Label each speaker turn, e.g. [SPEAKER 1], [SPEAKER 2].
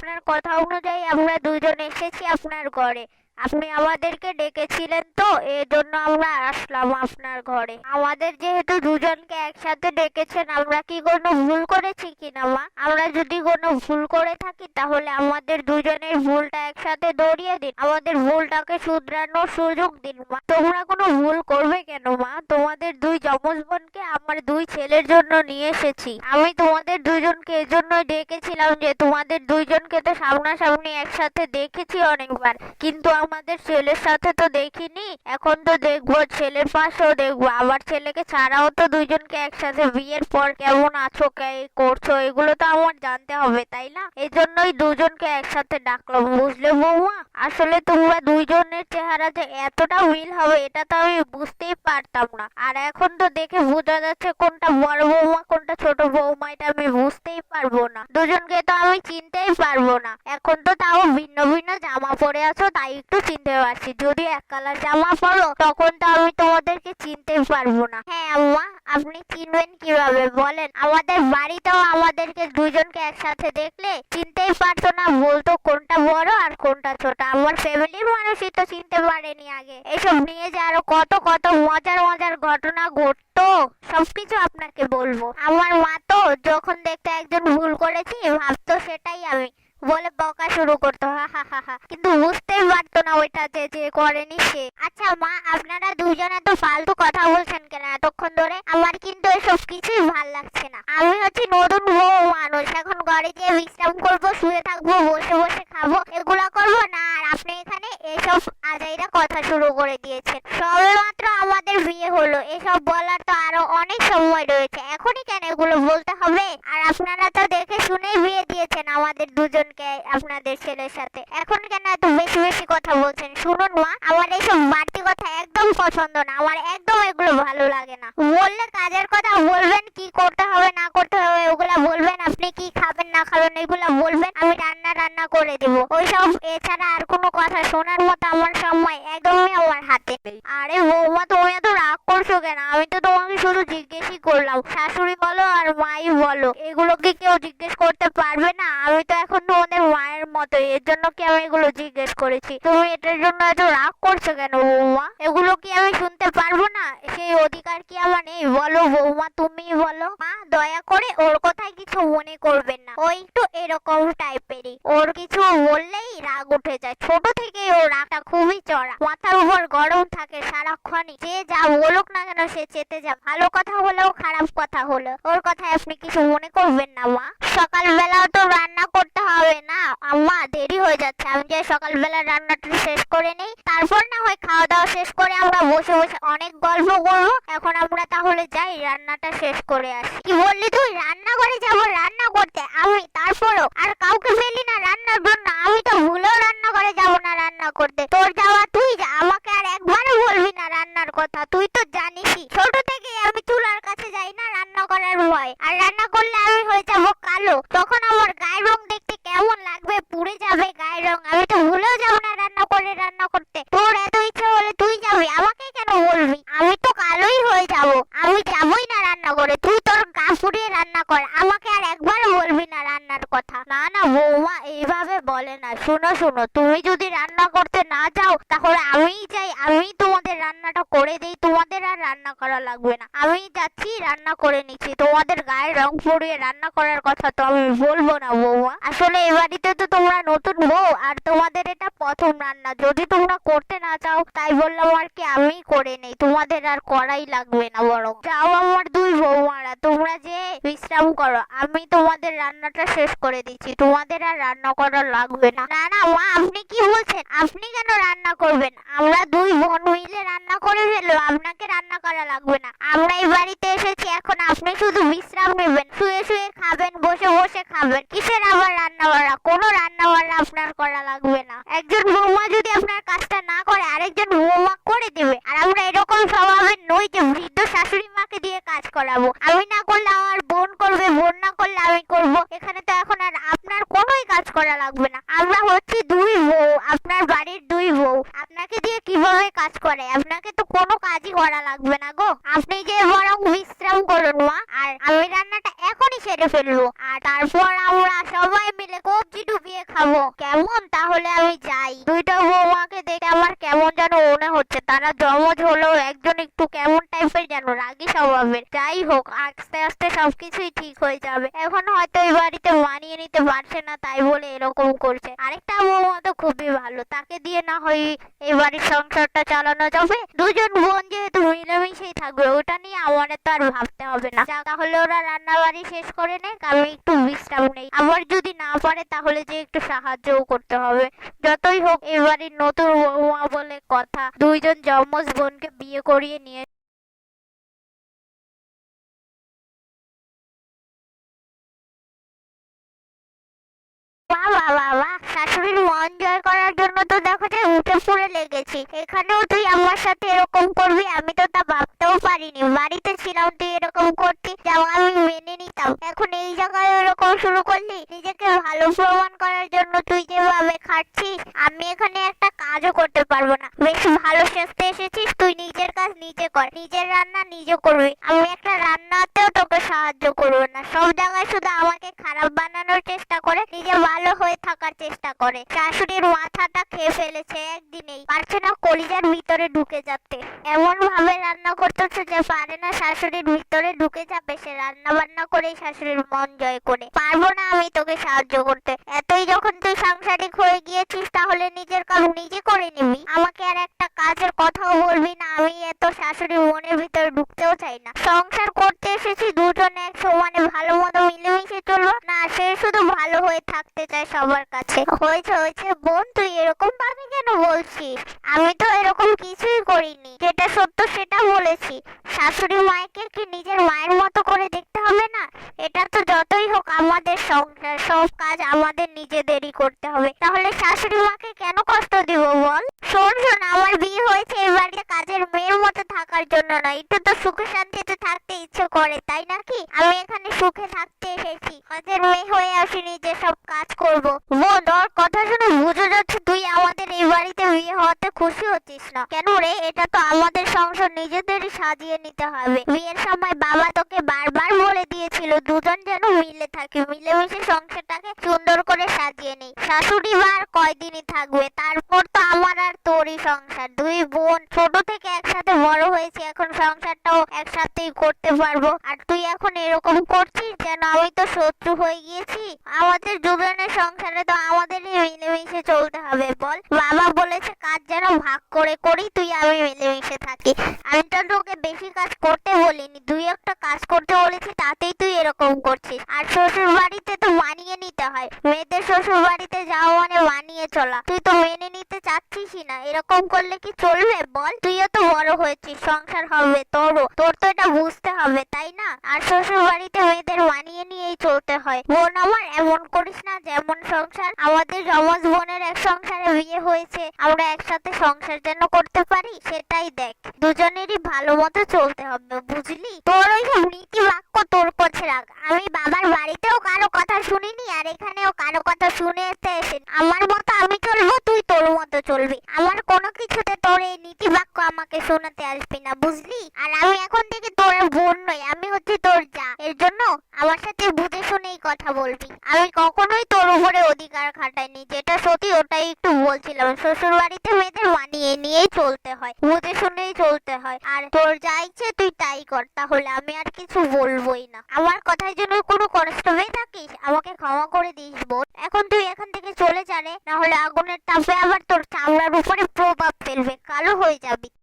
[SPEAKER 1] আপনার কথা অনুযায়ী আমরা দুজন এসেছি আপনার ঘরে। আপনি আমাদেরকে ডেকেছিলেন তো, এজন্য আমরা আসলাম আপনার ঘরে। আমাদের যেহেতু দুজনকে একসাথে ডেকেছেন, আমরা কি কোনো ভুল করেছি কিনা মা? আমরা যদি কোনো ভুল করে থাকি তাহলে আমাদের দুজনের ভুলটা একসাথে ধরিয়ে দিন, আমাদের ভুলটাকে শুধরানোর সুযোগ দিন মা। তোমরা কোনো ভুল করবে কেন মা? তোমাদের দুই যমজ বোনকে আমার দুই ছেলের জন্য নিয়ে এসেছি। আমি তোমাদের দুজনকে এজন্য ডেকেছিলাম যে তোমাদের দুইজনকে তো সামনাসামনি একসাথে দেখেছি অনেকবার, কিন্তু আমাদের ছেলের সাথে তো দেখিনি। এখন তো দেখবো, ছেলের পাশেও দেখবো। আবার ছেলেকে ছাড়াও তো দুইজনকে একসাথে বিয়ের পর কেমন আছো, কে করছো, এগুলো তো আমার জানতে হবে, তাই না? এই জন্যই দুজনকে একসাথে ডাকলাম, বুঝলে বৌমা? আসলে তোমরা দুইজনের চেহারা যে এতটা মিল হবে এটা তো আমি বুঝতেই পারতাম না। আর এখন তো দেখে বোঝা যাচ্ছে কোনটা বড় বৌমা কোনটা ছোট বৌমা, এটা আমি বুঝতেই পারবো না। দুজনকে তো আমি চিনতেই পারবো না। এখন তো তাও ভিন্ন ভিন্ন জামা পরে আছো, তাই একটু চিনতে পারছি। যদি এক কালার জামা পরো তখন তো আমি তোমাদেরকে চিনতেই পারবো না। হ্যাঁ আম্মা, আপনি চিনবেন কিভাবে বলেন? আমাদের বাড়িতেও আমাদেরকে দুজনকে একসাথে দেখলে চিনতেই পারতো না, বলতো কোনটা বড় আর কোনটা ছোট। আমার ফ্যামিলির মানুষই তো চিনতে পারেনি আগে। এসব নিয়ে যে আরো কত কত মজার মজার ঘটনা ঘটতো, সবকিছু আপনাকে বলবো। আমার মা তো যখন দেখতে একজন ভুল করেছি ভাবতো সেটাই আমি, বলে বকা শুরু করতো, হা হা হা হা, কিন্তু বুঝতেই পারতো না ওইটা যে করেনি সে। আচ্ছা মা, আপনারা দুজনে তো ফালতু কথা বলছেন কেন এতক্ষণ ধরে? আমার কিন্তু এসব কিছুই ভাল লাগছে না। আমি হচ্ছে নতুন বউ মানুষ, এখন ঘরে গিয়ে বিশ্রাম করবো, শুয়ে থাকবো, বসে বসে খাবো, এগুলা করবো না। আর আপনি এখানে এসব আজাইরা কথা শুরু করে দিয়েছেন। সবে মাত্র আমাদের বিয়ে হলো, এসব বলার তো আরো অনেক সময় রয়েছে, এখনই কেন এগুলো বলতে হবে? আর আপনারা তো দেখে শুনেই বিয়ে দিয়েছেন আমাদের দুজনকে আপনাদের ছেলের সাথে, এখন কেন এত বেশি বেশি কথা বলছেন? শুনুন মা, আমার এইসব বাড়তি কথা একদম পছন্দ না, আমার একদম এগুলো ভালো লাগে না। বললে কাজের কথা বলবেন, কি করতে হবে না করতে হবে ওগুলা বলবেন, আপনি কি খাবেন না খাবেন এগুলা বলবেন, আমি রান্না করে দিব। ওইসব এছাড়া আর কোনো কথা শোনার মতো আমার সময় একদমই আমার হাতে নেই। আরে বৌমা, তুমি এত রাগ করছো কেন? আমি তো তোমাকে শুধু জিজ্ঞেসই করলাম। শাশুড়ি বলো আর মাই বলো, এগুলো কি কেউ জিজ্ঞেস করতে পারবে না? আমি তো এখন তোমাদের মায়ের মতো, এর জন্য কি আমি এগুলো জিজ্ঞেস করেছি। তুমি এটার জন্য এত রাগ করছো কেন বৌমা? এগুলো কি আমি শুনতে পারবো না? সেই অধিকার কি আমার নেই? বলো বৌমা, তুমি বলো। মা, দয়া করে ওর কথায় কিছু মনে করবেন না, ও একটু এরকম টাইপেরই। ওর কিছু বললেই রাগ উঠে যায়, ছোট থেকে ওর রাগটা খুবই চড়া, মাথার উপর গরম থাকে সারাক্ষণই। যে যা বলুক না কেন সে চেতে যা, ভালো কথা হলেও খারাপ কথা হলো ওর কথায় আপনি কিছু মনে করবেন না মা। সকালবেলাও তো রান্না করতে হবে না আম্মা, দেরি হয়ে যাচ্ছে। আমি যে সকালবেলা রান্নাটা শেষ করে নেই, তারপর না হয় খাওয়া দাওয়া শেষ করে আমরা বসে বসে অনেক গল্প করবো। এখন আমরা তাহলে যাই, রান্নাটা শেষ করে আসি। কি বললি তুই? রান্না করে যাবো রান্না করতে আমি? তারপরও আর কাউকে ফেলি না রান্নার জন্য? আমি তো ভুলেও রান্না করে যাবো না রান্না করতে। তোর যাওয়া তুই যা, আমাকে আর একবারও বলবি না রান্নার কথা। তুই তো জানিসই ছোট থেকেই আমি চুলার কাছে যাই না রান্না করার ভয়, আর রান্না করলে আমি হয়ে যাবো কালো, তখন আমার গায়ের রং দেখতে কেমন লাগবে, পুড়ে যাবে গায়ের রং। আমি তো ভুলেও যাবো না রান্না করতে। তোর এত ইচ্ছা হলে তুই যাবি, আমাকে কেন বলবি? আমি তো কালোই হয়ে যাবো, আমি যাবোই না রান্না করে। তুই তোর গা পুড়িয়ে রান্না কর, আমাকে আর একবারও বলবি না রান্নার কথা। না না বৌমা, এইভাবে বলে না। শোনো শোনো, তুমি যদি রান্না করতে না যাও তাহলে আমিই যাই, আমি তোমাদের রান্নাটা করে দিই, তোমাদের আর রান্না করা লাগবে না। আমি যাচ্ছি, রান্না করে নিচ্ছি। তোমাদের গায়ে রং পুড়িয়ে রান্না করার কথা তো আমি বলবো না বৌমা। আসলে এ বাড়িতে তো তোমরা নতুন বউ, আর তোমাদের এটা প্রথম রান্না। যদি তোমরা করতে না চাও তাই বললাম আর কি, আমি করে নেই, তোমাদের আর করাই লাগবে না। বরং যাও আমার দুই বৌমারা, তোমরা যে বিশ্রাম করো, আমি তোমাদের রান্নাটা শেষ করে দিচ্ছি, তোমাদের আর রান্না করা লাগবে না। না না মা, আপনি কি বলছেন? আপনি কেন রান্না করবেন? আমরা দুই বোন মিলে রান্না করে ফেলবো, আপনাকে রান্না করা লাগবে না। আমরা এই বাড়িতে এসেছি, এখন আপনি শুধু বিশ্রাম নেবেন, শুয়ে শুয়ে খাবেন, বসে বসে খাবেন। কিসের আবার রান্না বাড়া? কোনো রান্না বাড়া আপনার করা লাগবে না। একজন বৌমা যদি আপনার কাজটা না করে আরেকজন বৌমা করে দেবে। আর আমরা এরকম স্বভাবের নই যে বৃদ্ধ শাশুড়ি মাকে দিয়ে কাজ করাবো। আমি না করলে আমার বোন করবে, বোন না করলে আমি করব। এখানে তো এখন আর আপনার কোনোই কাজ করা লাগবে না। আমরা হচ্ছে দুই বউ, আপনার বাড়ির দুই বউ। আপনাকে দিয়ে কিভাবে কাজ করে? আপনাকে তো কোনো কাজই করা লাগবে না গো। আপনি যে বরং বিশ্রাম করুন মা, আর আমি রান্নাটা এখনই সেরে ফেলবো, আর তারপর আমরা সবাই মিলে কবজি ডুবিয়ে খাবো। কেমন? তাহলে আমি যাই। দুইটা বৌমাকে দেখে আমার কেমন যেন মনে হচ্ছে, তারা জমজ হলেও একজন একটু কেমন টাইপের যেন রাগী স্বভাবের। যাই হোক, আস্তে আস্তে সবকিছুই ঠিক হয়ে যাবে। এখন হয়তো এই বাড়িতে মানিয়ে নিতে পারছে না, তাই বলে এরকম করছে। আরেকটা বৌমা তো খুবই ভালো, তাকে দিয়ে না হয় এই বাড়ির সংসারটা চালানো যাবে। দুজন বোন যেহেতু মিলেমিশেই থাকবে, ওটা নিয়ে আমার তো আর ভাবতে হবে না। তাহলে ওরা রান্না বাড়ি শেষ করে নেই, আমি একটু বিশ্রাম নেই। আবার যদি না পারে তাহলে যে একটু সাহায্যও করতে হবে। যতই হোক এই বাড়ির নতুন বৌমা বলে কথা, দুইজন যমজ বোনকে বিয়ে করিয়ে নিয়ে বাবা বাবা, শাশুড়ির মন জয় করার জন্য তো দেখো যে উঠে পড়ে লেগেছি। এখানেও তুই আমার সাথে এরকম করবি, আমি তো তা ভাবতেও পারিনি। বাড়িতে ছিলাম তুই এরকম করতি, যাও আমি মেনে নিতাম। এখন এই জায়গায় এরকম শুরু করলি, নিজেকে ভালো প্রমাণ করার জন্য তুই যেভাবে খাটছিস, আমি এখানে একটা কাজও করতে পারবো না। বেশ ভালো সেজতে এসেছিস, তুই নিজের কাজ নিজে কর, নিজের রান্না নিজে করবি। আমি একটা রান্নাতেও তোকে সাহায্য করবো না। সব জায়গায় শুধু আমাকে খারাপ বানানোর চেষ্টা করে, নিজে ভালো হয়ে থাকার চেষ্টা করে। শাশুড়ির মাথাটা খেয়ে ফেলেছে একদিনেই, পারছে না কলিজার ভিতরে ঢুকে যেতে। এমন ভাবে রান্না করতেছে যে পারে না শাশুড়ির ভিতরে ঢুকে যাবে। সে রান্না বান্না করে শাশুড়ির মন জয় করে। পারবো না আমি তোকে সাহায্য করতে। এতই যখন তুই সাংসারিক হয়ে গিয়েছিস, তাহলে নিজের কাজ নিজে করে নিবি। আমাকে আর একটা কাজের কথাও বলবি না। আমি এত শাশুড়ির মনের ভিতরে ঢুকতেও চাই না। সংসার করতে এসেছি, দুজনে এক সমানে ভালো মতো মিলেমিশে চলবো না। সে শুধু ভালো হয়ে থাকতে চায় সবার কাছে। হয়েছে হয়েছে বোন, তুই এরকম ভাবে কেন বলছিস? আমি তো এরকম কিছুই করিনি, যেটা সত্য সেটা বলেছি। শাশুড়ি মাকে কি নিজের মায়ের মতো করে দেখতে হবে না? এটা তো যতই হোক আমাদের সংসার, সব কাজ আমাদের নিজেদেরই করতে হবে। তাহলে শাশুড়ি মাকে কেন কষ্ট দিব বল? শোন শোন, আমার বিয়ে হয়েছে এই বাড়িতে কাজের মেয়ের মতো থাকার জন্য না। একটু তো সুখে শান্তিতে থাকতে ইচ্ছে করে, তাই নাকি? আমি এখানে সুখে থাকতে এসেছি, কাজের মেয়ে হয়ে আসিনি যে সব কাজ করব। বোন, তোর কথা শুনে বুঝে যাচ্ছে তুই আমাদের এই বাড়িতে বিয়ে হওয়াতে খুশি হচ্ছিস না। কেন রে? এটা তো আমাদের সংসার, নিজেদেরই সাজিয়ে নিতে হবে। বিয়ের সময় বাবা তোকে বারবার বলে দিয়েছিল দুজন যেন মিলে থাকি, মিলেমিশে সংসারটাকে সুন্দর করে সাজিয়ে নেই। শাশুড়ি মা আর কয়দিনই থাকবে, তারপর তো আমার আর তোরই সংসার। দুই বোন ছোট থেকে একসাথে বড় হয়েছে, এখন সংসারটাও একসাথেই করতে পারবো। আর তুই এখন এরকম করছিস যেন আমি তো শত্রু হয়ে গিয়েছি। আমাদের দুজনের সংসারে তো আমাদেরই মিলেমিশে চলতে হবে। বল, বাবা বলেছে কাজ যেন ভাগ করে করি, তুই আমি মিলেমিশে থাকি। আমি তো তোকে বেশি কাজ করতে বলিনি, দুই একটা কাজ করতে বলেছি, তাতেই তুই এরকম করছিস। আর শ্বশুর বাড়িতে তো মানিয়ে নিতে হয়, মেয়েদের শ্বশুর বাড়িতে যাওয়া মানে মানিয়ে চলা। তুই তো মেনে নিতে চাচ্ছিসই না। এরকম করলে কি চলবে বল? তুইও তো বড় হয়েছিস, সংসার হবে তোরও, তোর তো এটা বুঝতে হবে, তাই না? আর শ্বশুর বাড়িতে মেয়েদের মানিয়ে নিয়েই চলতে হয়। বোন আমার, এমন করিস না। যেমন সংসার, আমাদের যমজ বোনের এক সংসারে বিয়ে হয়েছে, আমরা একসাথে সংসার যেন করতে পারি সেটাই দেখ। দুজনেরই ভালো মতো চলতে হবে, বুঝলি? তোর ওই সব নীতি বাক্য তোর কাছে রাখ। আমি বাবার বাড়িতেও কারো কথা শুনিনি, আর এখানেও কারো কথা শুনে এসে আমার মতো আমি চলবো, তুই তোর মতো চলবি। আমার কোনো কিছুতে তোর এই নীতি বাক্য আমাকে শোনাতে আসবি না, বুঝলি? আর আমি এখন থেকে তোর বোন নই, আমি হচ্ছে তোর যা। এর জন্য আমার সাথে বুঝে শুনেই কথা বলবি। আমি কখনোই তোর উপরে অধিকার খাটাইনি, যেটা সত্যি ওটাই একটু বলছিলাম। শ্বশুর বাড়িতে মেয়েদের মানিয়ে নিয়েই চলতে হয়, বুঝে শুনেই চলতে হয়। আর তোর যা ইচ্ছে তুই তাই কর, তাহলে আমি আর কিছু বলবোই না। আমার কথার জন্য কোনো কষ্ট পেয়ে থাকিস, আমাকে ক্ষমা করে দিস বোন। এখন তুই এখান থেকে চলে যা রে, না হলে আগুনের তাপে আবার তোর চামড়ার উপরে প্রভাব ফেলবে, কালো হয়ে যাবি।